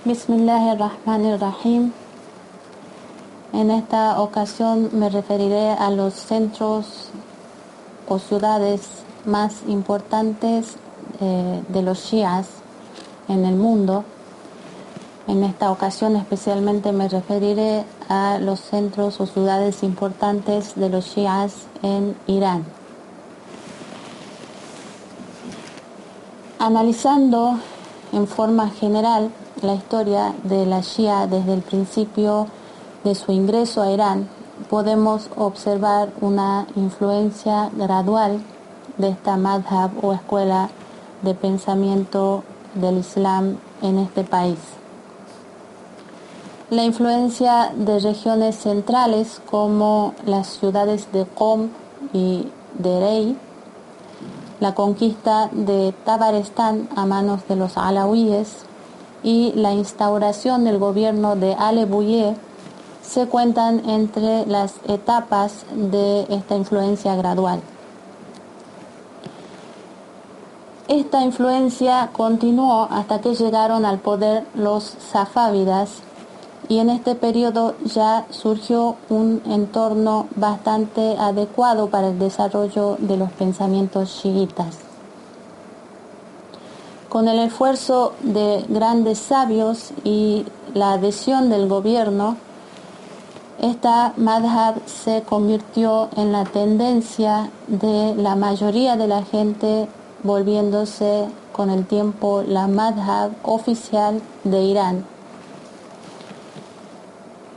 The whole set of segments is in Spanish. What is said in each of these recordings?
Bismillahirrahmanirrahim. En esta ocasión me referiré a los centros o ciudades más importantes de los chiíes en el mundo. En esta ocasión especialmente me referiré a los centros o ciudades importantes de los chiíes en Irán. Analizando en forma general la historia de la Shia desde el principio de su ingreso a Irán, podemos observar una influencia gradual de esta madhab o escuela de pensamiento del Islam en este país. La influencia de regiones centrales como las ciudades de Qom y de Rey, la conquista de Tabaristán a manos de los alawíes y la instauración del gobierno de Ali Buyeh se cuentan entre las etapas de esta influencia gradual. Esta influencia continuó hasta que llegaron al poder los safávidas y en este periodo ya surgió un entorno bastante adecuado para el desarrollo de los pensamientos chiitas. Con el esfuerzo de grandes sabios y la adhesión del gobierno, esta madhab se convirtió en la tendencia de la mayoría de la gente, volviéndose con el tiempo la madhab oficial de Irán.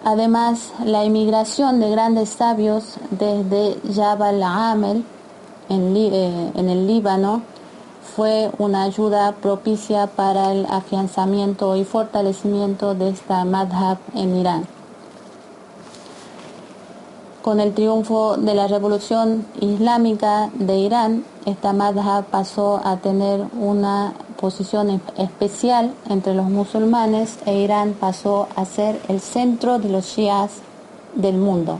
Además, la inmigración de grandes sabios desde Jabal Amel en el Líbano fue una ayuda propicia para el afianzamiento y fortalecimiento de esta madhab en Irán. Con el triunfo de la Revolución Islámica de Irán, esta madhab pasó a tener una posición especial entre los musulmanes e Irán pasó a ser el centro de los chiíes del mundo.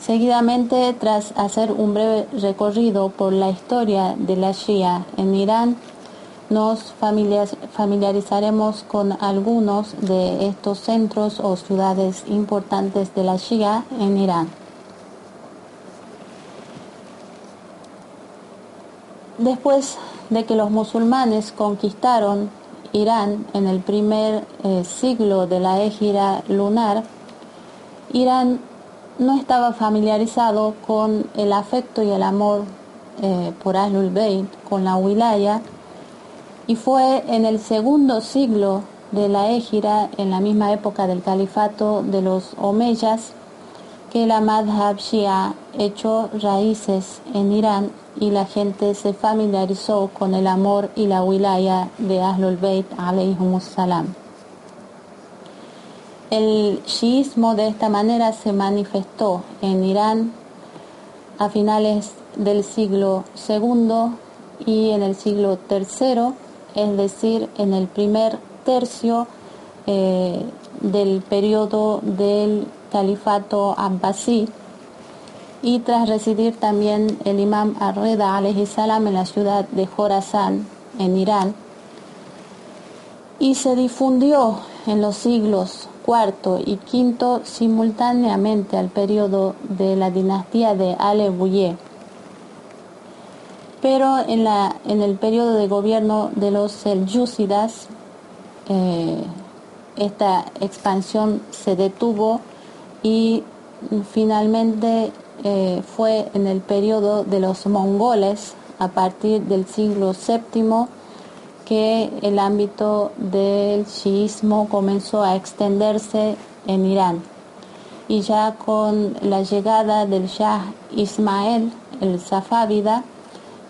Seguidamente, tras hacer un breve recorrido por la historia de la Shia en Irán, nos familiarizaremos con algunos de estos centros o ciudades importantes de la Shia en Irán. Después de que los musulmanes conquistaron Irán en el primer siglo de la égira lunar, Irán no estaba familiarizado con el afecto y el amor por Ahlul Bayt, con la wilaya, y fue en el segundo siglo de la égira, en la misma época del califato de los Omeyas, que la madhab shia echó raíces en Irán y la gente se familiarizó con el amor y la wilaya de Ahlul Bayt alayhimus salam. El chiismo de esta manera se manifestó en Irán a finales del siglo II y en el siglo III, es decir, en el primer tercio del periodo del califato abbasí, y tras residir también el imam Ar-Rida alayhi salam en la ciudad de Jorasán, en Irán, y se difundió en los siglos IV y V simultáneamente al periodo de la dinastía de Ali Buyeh. Pero en el periodo de gobierno de los Seljúcidas, esta expansión se detuvo y finalmente fue en el periodo de los mongoles, a partir del siglo VII, que el ámbito del chiismo comenzó a extenderse en Irán. Y ya con la llegada del Shah Ismael, el safávida,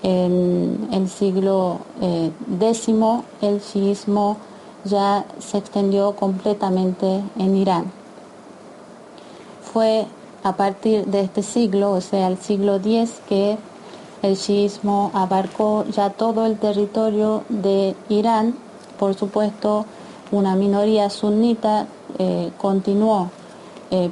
en el siglo X, el chiismo ya se extendió completamente en Irán. Fue a partir de este siglo, o sea, el siglo X, que el chiismo abarcó ya todo el territorio de Irán. Por supuesto, una minoría sunita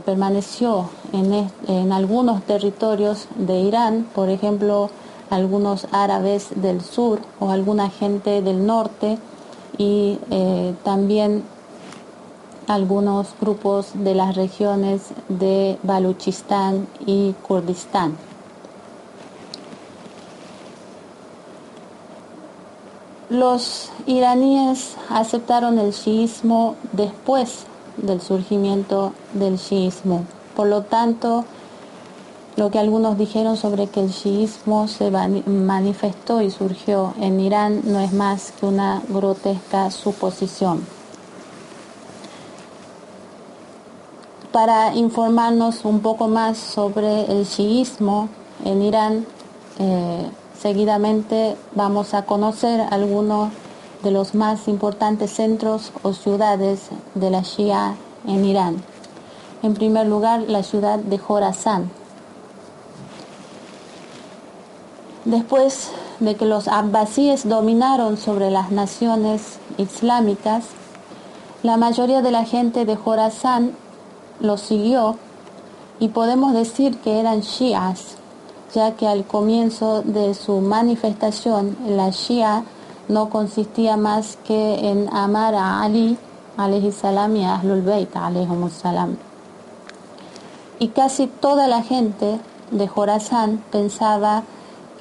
permaneció en algunos territorios de Irán, por ejemplo, algunos árabes del sur o alguna gente del norte, y también algunos grupos de las regiones de Baluchistán y Kurdistán. Los iraníes aceptaron el chiismo después del surgimiento del chiismo. Por lo tanto, lo que algunos dijeron sobre que el chiismo se manifestó y surgió en Irán no es más que una grotesca suposición. Para informarnos un poco más sobre el chiismo en Irán, seguidamente vamos a conocer algunos de los más importantes centros o ciudades de la Shia en Irán. En primer lugar, la ciudad de Jorasán. Después de que los abbasíes dominaron sobre las naciones islámicas, la mayoría de la gente de Jorasán los siguió y podemos decir que eran shias, ya que al comienzo de su manifestación la shia no consistía más que en amar a Ali alayhi salam y a Ahlul Bayt alayhimus salam. Y casi toda la gente de Jorasán pensaba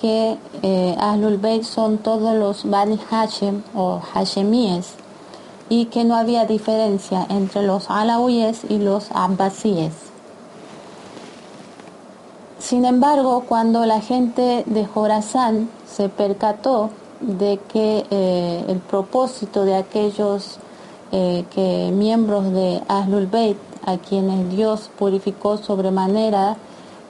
que Ahlul Bayt son todos los Bani Hashem o Hashemíes, y que no había diferencia entre los alawíes y los abbasíes. Sin embargo, cuando la gente de Jorasán se percató de que el propósito de aquellos miembros de Ahlul Bayt, a quienes Dios purificó sobremanera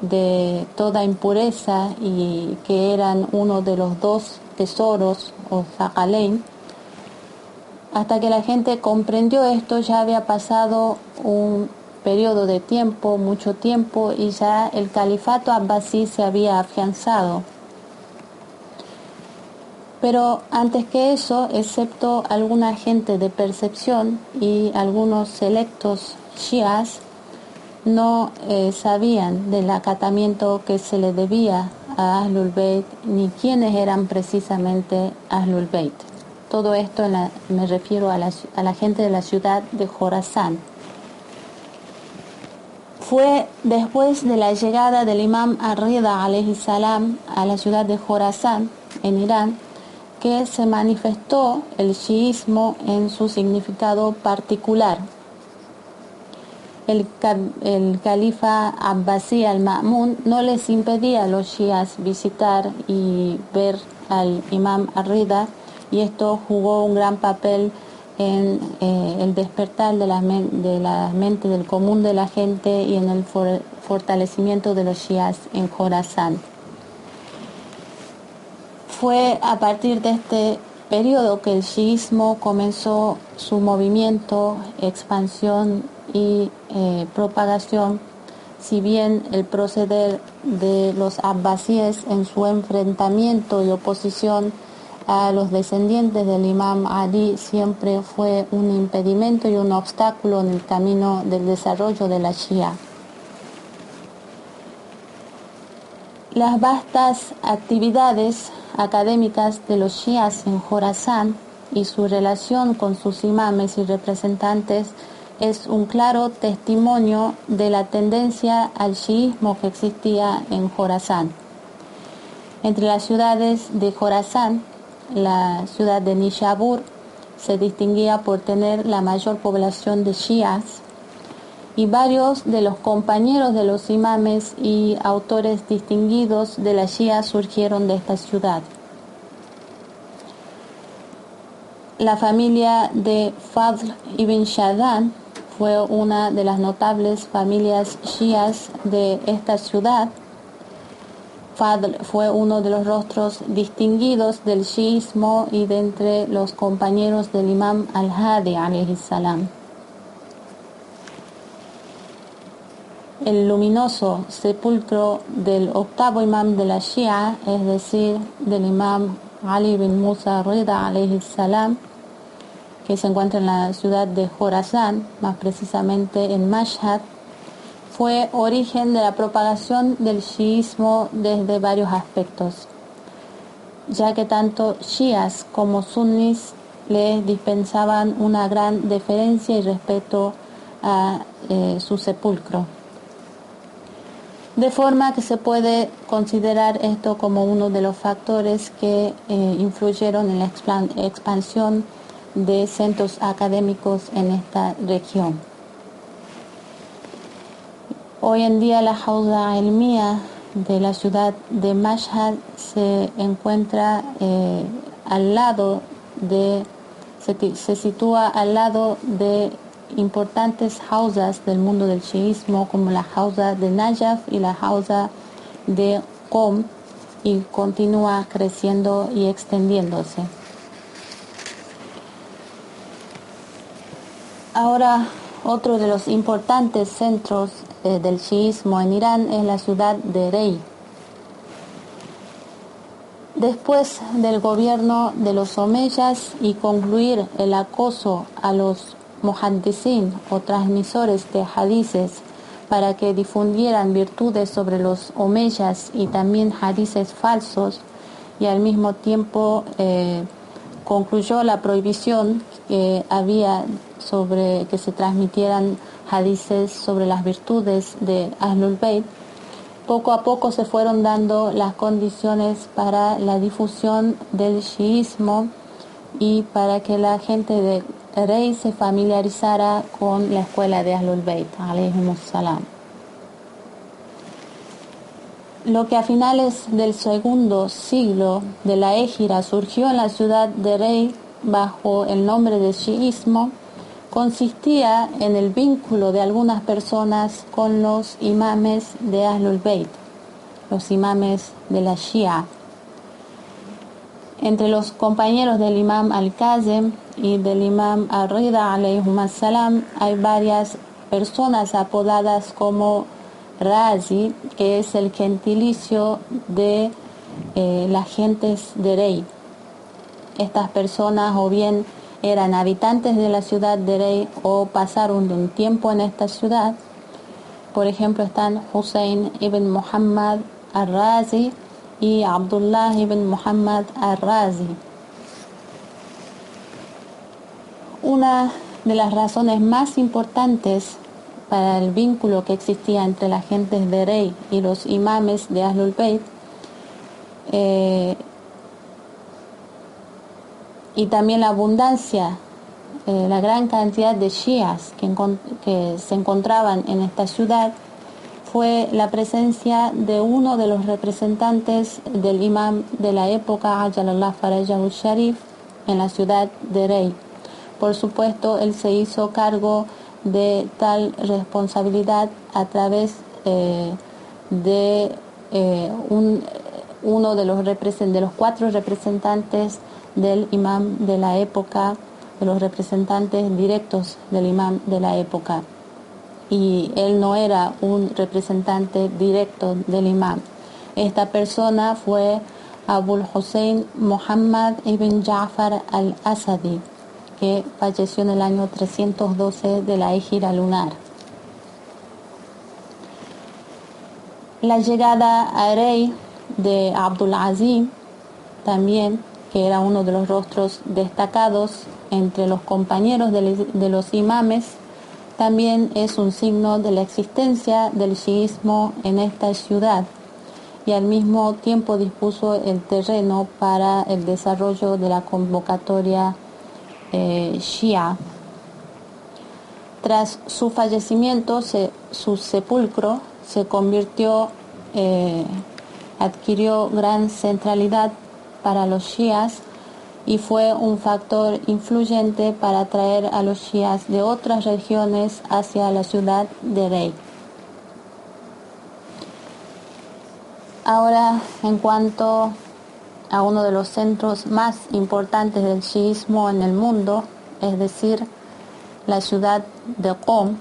de toda impureza y que eran uno de los dos tesoros o Thaqalain, hasta que la gente comprendió esto, ya había pasado un periodo de tiempo, mucho tiempo, y ya el califato abbasí se había afianzado. Pero antes que eso, excepto alguna gente de percepción y algunos selectos shias, no sabían del acatamiento que se le debía a Ahlul Bayt, ni quiénes eran precisamente Ahlul Bayt. Todo esto me refiero a la gente de la ciudad de Jorasán. Fue después de la llegada del imam Ar-Rida alayhi salam a la ciudad de Jorasán, en Irán, que se manifestó el chiismo en su significado particular. El califa abbasí al-Ma'mun no les impedía a los shias visitar y ver al imam Ar-Rida, y esto jugó un gran papel en el despertar de la mente del común de la gente y en el fortalecimiento de los shias en Jorasán. Fue a partir de este periodo que el chiismo comenzó su movimiento, expansión y propagación, si bien el proceder de los abbasíes en su enfrentamiento y oposición a los descendientes del imam Ali siempre fue un impedimento y un obstáculo en el camino del desarrollo de la Shia. Las vastas actividades académicas de los shias en Jorasán y su relación con sus imames y representantes es un claro testimonio de la tendencia al chiismo que existía en Jorasán. Entre las ciudades de Jorasán, la ciudad de Nishabur se distinguía por tener la mayor población de shias, y varios de los compañeros de los imames y autores distinguidos de la shia surgieron de esta ciudad. La familia de Fadl ibn Shadan fue una de las notables familias shias de esta ciudad. Fadl fue uno de los rostros distinguidos del shiismo y de entre los compañeros del imam al-Hadi alayhi salam. El luminoso sepulcro del octavo imam de la Shia, es decir, del imam Ali bin Musa Rida alayhi salam, que se encuentra en la ciudad de Jorasán, más precisamente en Mashhad, fue origen de la propagación del chiismo desde varios aspectos, ya que tanto shias como sunnis les dispensaban una gran deferencia y respeto a su sepulcro. De forma que se puede considerar esto como uno de los factores que influyeron en la expansión de centros académicos en esta región. Hoy en día la Hawza Ilmiya de la ciudad de Mashhad se encuentra se sitúa al lado de importantes hawzas del mundo del chiismo, como la Hawza de Najaf y la Hawza de Qom, y continúa creciendo y extendiéndose. Ahora, otro de los importantes centros del chiismo en Irán es la ciudad de Rey. Después del gobierno de los omeyas y concluir el acoso a los muhaddisin o transmisores de hadices para que difundieran virtudes sobre los omeyas y también hadices falsos, y al mismo tiempo concluyó la prohibición que había sobre que se transmitieran hadices sobre las virtudes de Ahlul Bayt, poco a poco se fueron dando las condiciones para la difusión del chiismo y para que la gente de Rey se familiarizara con la escuela de Ahlul Bayt, alayhimus salam. Lo que a finales del segundo siglo de la Égira surgió en la ciudad de Rey bajo el nombre de chiismo consistía en el vínculo de algunas personas con los imames de Ahlul Bayt, los imames de la Shia. Entre los compañeros del imam Al-Kazem y del imam Ar-Rida alayhum salam hay varias personas apodadas como Razi, que es el gentilicio de las gentes de Rey. Estas personas o bien eran habitantes de la ciudad de Rey o pasaron un tiempo en esta ciudad. Por ejemplo, están Hussein ibn Muhammad al-Razi y Abdullah ibn Muhammad al-Razi. Una de las razones más importantes para el vínculo que existía entre las gentes de Rey y los imames de Ahlul Bayt y también la abundancia, la gran cantidad de shias que se encontraban en esta ciudad, fue la presencia de uno de los representantes del imam de la época, Ajalallah Farajahu Sharif, en la ciudad de Rey. Por supuesto, él se hizo cargo de tal responsabilidad a través de uno de los 4 representantes del imam de la época, de los representantes directos del imam de la época. Y él no era un representante directo del imam. Esta persona fue Abul Hussein Muhammad ibn Ja'far al-Asadi, que falleció en el año 312 de la Égira lunar. La llegada a Rey de Abdul Azim, también, que era uno de los rostros destacados entre los compañeros de los imames, también es un signo de la existencia del chiismo en esta ciudad, y al mismo tiempo dispuso el terreno para el desarrollo de la convocatoria Shia. Tras su fallecimiento, su sepulcro se adquirió gran centralidad para los shias y fue un factor influyente para atraer a los shias de otras regiones hacia la ciudad de Rey. Ahora, en cuanto a uno de los centros más importantes del chiismo en el mundo, es decir, la ciudad de Qom,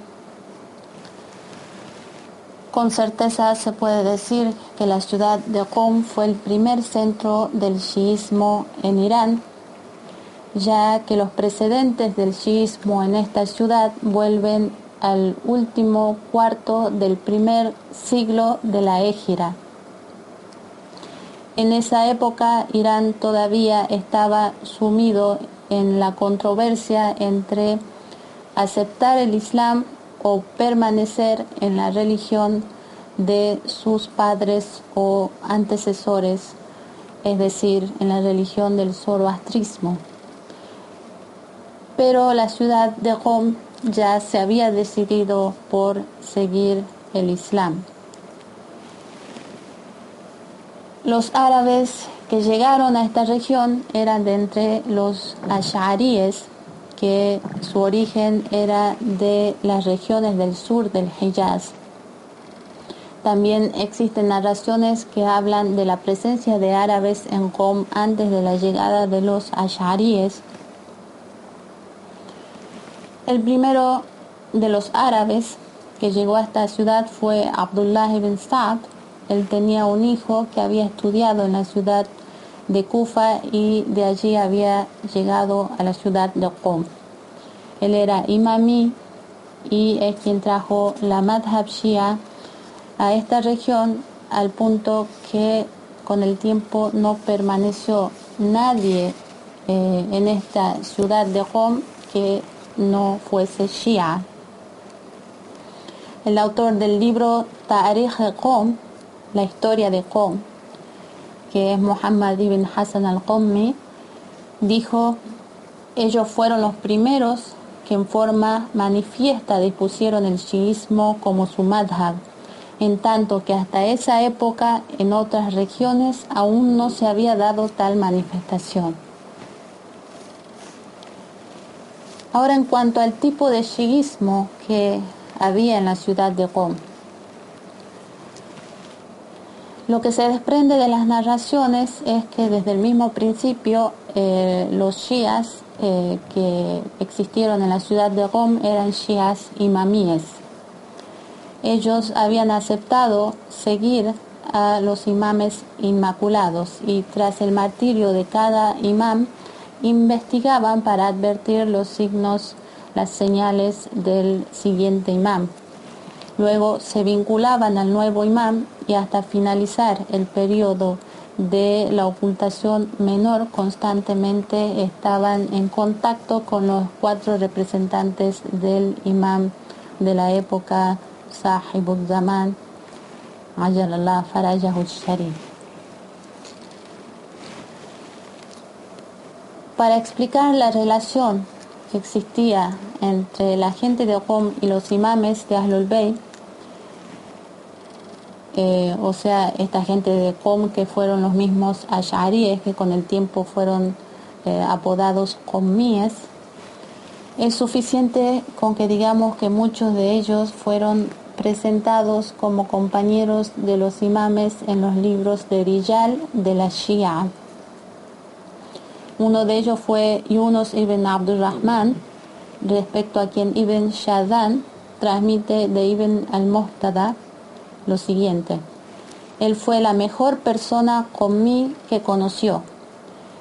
con certeza se puede decir que la ciudad de Qom fue el primer centro del chiismo en Irán, ya que los precedentes del chiismo en esta ciudad vuelven al último cuarto del primer siglo de la Égira. En esa época Irán todavía estaba sumido en la controversia entre aceptar el Islam o permanecer en la religión de sus padres o antecesores, es decir, en la religión del zoroastrismo. Pero la ciudad de Qom ya se había decidido por seguir el Islam. Los árabes que llegaron a esta región eran de entre los ash'aríes, que su origen era de las regiones del sur del Hijaz. También existen narraciones que hablan de la presencia de árabes en Qom antes de la llegada de los ash'aríes. El primero de los árabes que llegó a esta ciudad fue Abdullah ibn Sa'd. Él tenía un hijo que había estudiado en la ciudad de Kufa y de allí había llegado a la ciudad de Qom. Él era imamí y es quien trajo la madhab shia a esta región, al punto que con el tiempo no permaneció nadie en esta ciudad de Qom que no fuese shia. El autor del libro Ta'arikh Qom, la historia de Qom, que es Muhammad ibn Hassan al-Qommi, dijo: ellos fueron los primeros que en forma manifiesta dispusieron el chiismo como su madhab, en tanto que hasta esa época en otras regiones aún no se había dado tal manifestación. Ahora, en cuanto al tipo de chiismo que había en la ciudad de Qom, lo que se desprende de las narraciones es que desde el mismo principio los shias que existieron en la ciudad de Qom eran shias imamíes. Ellos habían aceptado seguir a los imames inmaculados y tras el martirio de cada imam investigaban para advertir los signos, las señales del siguiente imam. Luego se vinculaban al nuevo imam y hasta finalizar el periodo de la ocultación menor constantemente estaban en contacto con los 4 representantes del imam de la época, Sahibul Zaman, Ajalallah Farajahu Sharif. Para explicar la relación que existía entre la gente de Qom y los imames de Ahlul Bayt, o sea, esta gente de Qom que fueron los mismos ash'aríes que con el tiempo fueron apodados qomíes, es suficiente con que digamos que muchos de ellos fueron presentados como compañeros de los imames en los libros de Rijal de la Shia. Uno de ellos fue Yunus ibn Abdurrahman, respecto a quien Ibn Shadhan transmite de Ibn al-Muhtada lo siguiente: él fue la mejor persona qomí que conoció.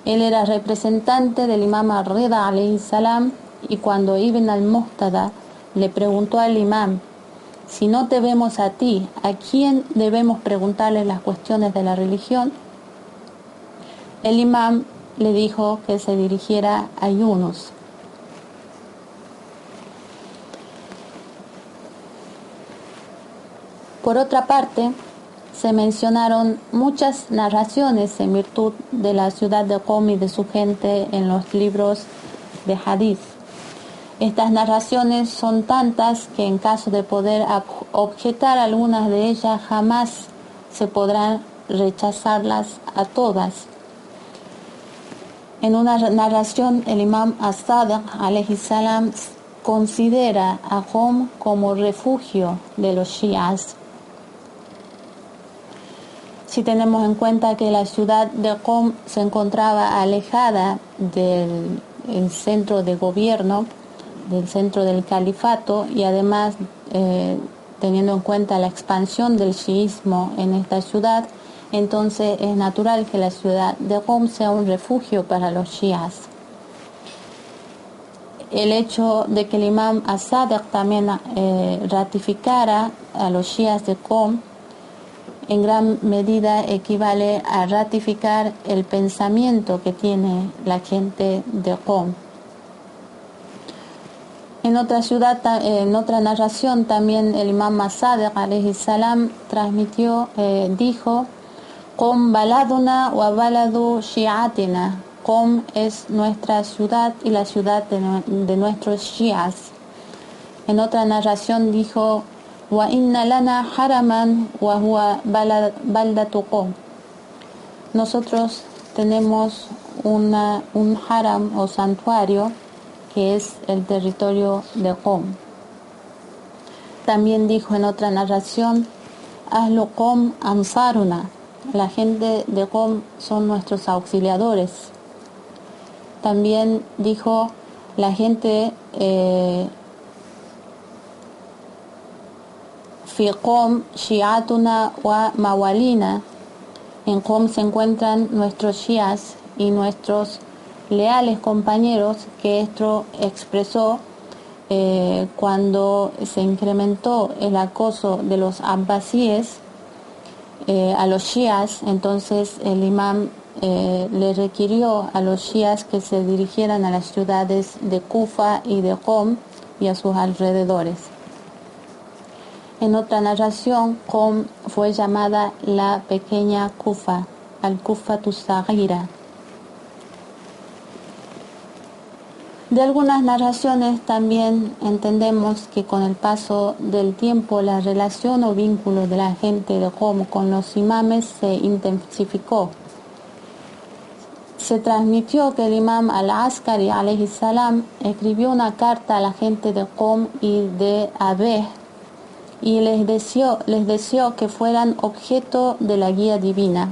Él era representante del imam al-Rida alayhi salam, y cuando Ibn al-Muhtada le preguntó al imam: si no te vemos a ti, ¿a quién debemos preguntarle las cuestiones de la religión?, el imam le dijo que se dirigiera a Yunus. Por otra parte, se mencionaron muchas narraciones en virtud de la ciudad de Qom y de su gente en los libros de Hadith. Estas narraciones son tantas que en caso de poder objetar algunas de ellas jamás se podrán rechazarlas a todas. En una narración, el imam as-Sadiq alayhi salam considera a Qom como refugio de los shias. Si tenemos en cuenta que la ciudad de Qom se encontraba alejada del centro de gobierno, del centro del califato, y además teniendo en cuenta la expansión del chiismo en esta ciudad, entonces es natural que la ciudad de Qom sea un refugio para los shias. El hecho de que el imam as-Sadiq también ratificara a los shias de Qom en gran medida equivale a ratificar el pensamiento que tiene la gente de Qom. En otra narración también el imam As-Sadiq alayhi salam transmitió, dijo: Qom baladuna wa baladu shi'atina. Qom es nuestra ciudad y la ciudad de nuestros shi'as. En otra narración dijo: wa inna lana haraman wa huwa baldatu Qom. Nosotros tenemos un haram o santuario que es el territorio de Qom. También dijo en otra narración: Ahlu Qom ansaruna. La gente de Qom son nuestros auxiliadores. También dijo: la gente fi Qom shi'atuna wa mawalina. En Qom se encuentran nuestros shias y nuestros leales compañeros, que esto expresó cuando se incrementó el acoso de los abbasíes a los shias. Entonces el imam le requirió a los shias que se dirigieran a las ciudades de Kufa y de Qom y a sus alrededores. En otra narración, Qom fue llamada la pequeña Kufa, al-Kufatu Saghira. De algunas narraciones también entendemos que con el paso del tiempo la relación o vínculo de la gente de Qom con los imames se intensificó. Se transmitió que el imam al-Askari alayhi salam escribió una carta a la gente de Qom y de Abeh y les deseó que fueran objeto de la guía divina.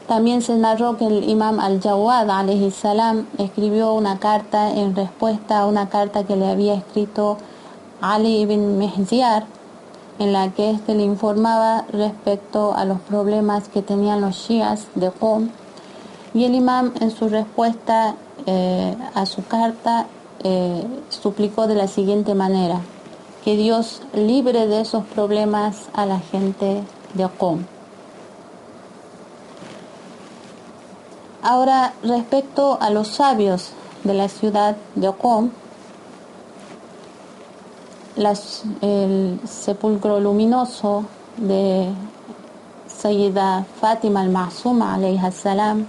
También se narró que el imam al-Jawad alayhi salam escribió una carta en respuesta a una carta que le había escrito Ali ibn Mihziar, en la que éste le informaba respecto a los problemas que tenían los shias de Qom, y el imam en su respuesta a su carta suplicó de la siguiente manera: que Dios libre de esos problemas a la gente de Qom. Ahora, respecto a los sabios de la ciudad de Qom, el sepulcro luminoso de Sayyida Fátima al-Ma'suma alayha salam,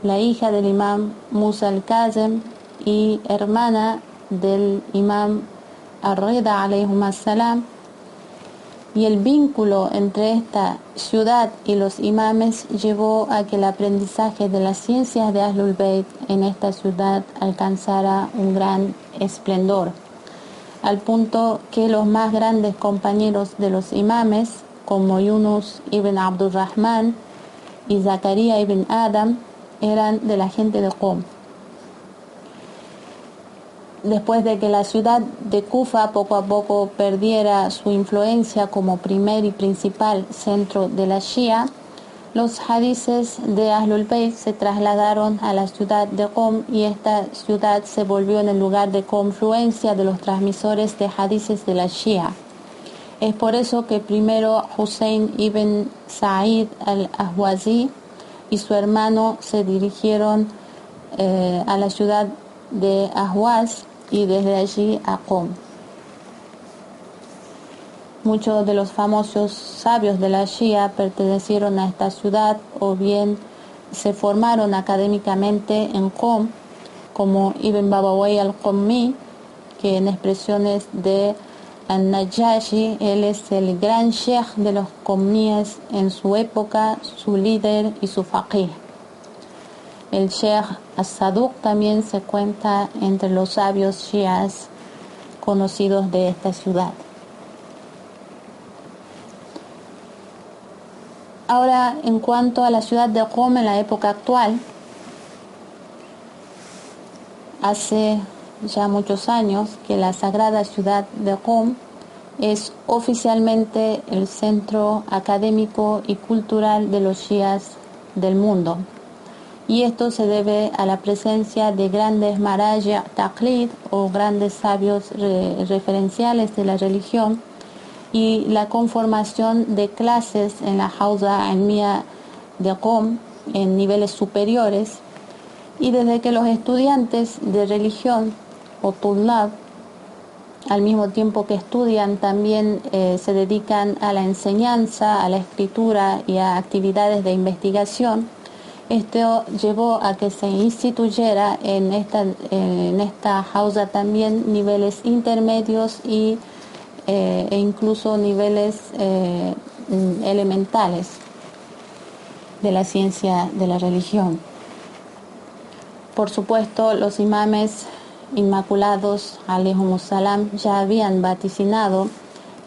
la hija del imam Musa al-Kazem y hermana del imam Ar-Rida alayhum salam, y el vínculo entre esta ciudad y los imames llevó a que el aprendizaje de las ciencias de Ahlul Bayt en esta ciudad alcanzara un gran esplendor, al punto que los más grandes compañeros de los imames, como Yunus ibn Abdurrahman y Zakaria ibn Adam, eran de la gente de Qom. Después de que la ciudad de Kufa poco a poco perdiera su influencia como primer y principal centro de la Shia, los hadices de Ahlul Bayt se trasladaron a la ciudad de Qom y esta ciudad se volvió en el lugar de confluencia de los transmisores de hadices de la Shia. Es por eso que primero Hussein ibn Sa'id al-Ahwazi y su hermano se dirigieron a la ciudad de Ahwaz y desde allí a Qom. Muchos de los famosos sabios de la Shia pertenecieron a esta ciudad o bien se formaron académicamente en Qom, como Ibn Babawayh al-Qommi, que en expresiones de al-Najashi, él es el gran sheikh de los Qommíes en su época, su líder y su faqih. El sheikh As-Saduq también se cuenta entre los sabios shias conocidos de esta ciudad. Ahora, en cuanto a la ciudad de Qom en la época actual, hace ya muchos años que la sagrada ciudad de Qom es oficialmente el centro académico y cultural de los shias del mundo. Y esto se debe a la presencia de grandes maraji' taqlid o grandes sabios referenciales de la religión y la conformación de clases en la Hawza Almía de Qom en niveles superiores, y desde que los estudiantes de religión o tullab, al mismo tiempo que estudian, también se dedican a la enseñanza, a la escritura y a actividades de investigación. Esto llevó a que se instituyera en esta Hawza también niveles intermedios e incluso niveles elementales de la ciencia de la religión. Por supuesto, los imames inmaculados, alayhimus salam, ya habían vaticinado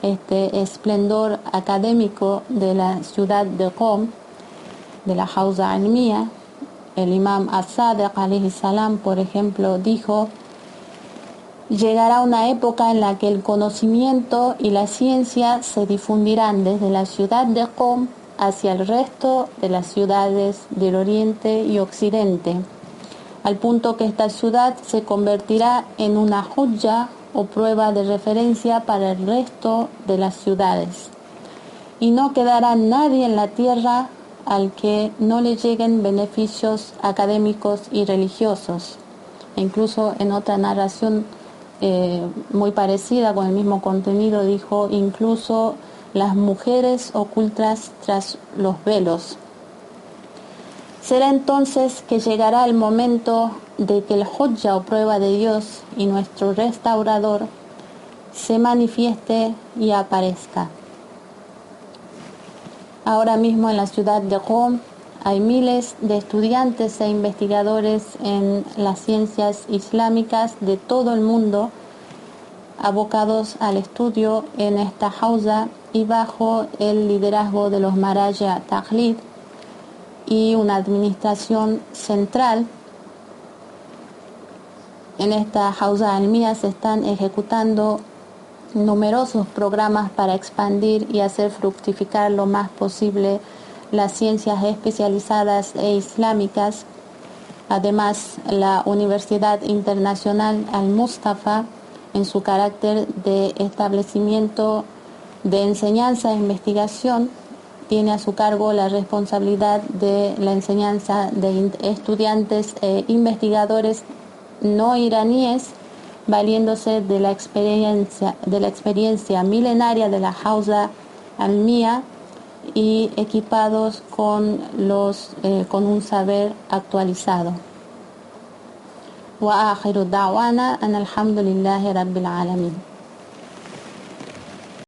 este esplendor académico de la ciudad de Qom, de la Hawza Almía. El imam As-Sadiq alayhi salam, por ejemplo, dijo: llegará una época en la que el conocimiento y la ciencia se difundirán desde la ciudad de Qom hacia el resto de las ciudades del Oriente y Occidente, al punto que esta ciudad se convertirá en una hujja o prueba de referencia para el resto de las ciudades, y no quedará nadie en la tierra al que no le lleguen beneficios académicos y religiosos. E incluso en otra narración muy parecida, con el mismo contenido, dijo: incluso las mujeres ocultas tras los velos. Será entonces que llegará el momento de que el hujja o prueba de Dios y nuestro restaurador se manifieste y aparezca. Ahora mismo en la ciudad de Qom hay miles de estudiantes e investigadores en las ciencias islámicas de todo el mundo, abocados al estudio en esta Hawza y bajo el liderazgo de los Maraja Taqlid y una administración central. En esta Hawza Almía se están ejecutando numerosos programas para expandir y hacer fructificar lo más posible las ciencias especializadas e islámicas. Además, la Universidad Internacional Al-Mustafa, en su carácter de establecimiento de enseñanza e investigación, tiene a su cargo la responsabilidad de la enseñanza de estudiantes e investigadores no iraníes, valiéndose de la experiencia milenaria de la Hawza Almía y equipados con un saber actualizado. Wa akhiru da'wana an alhamdulillahi rabbil alamin.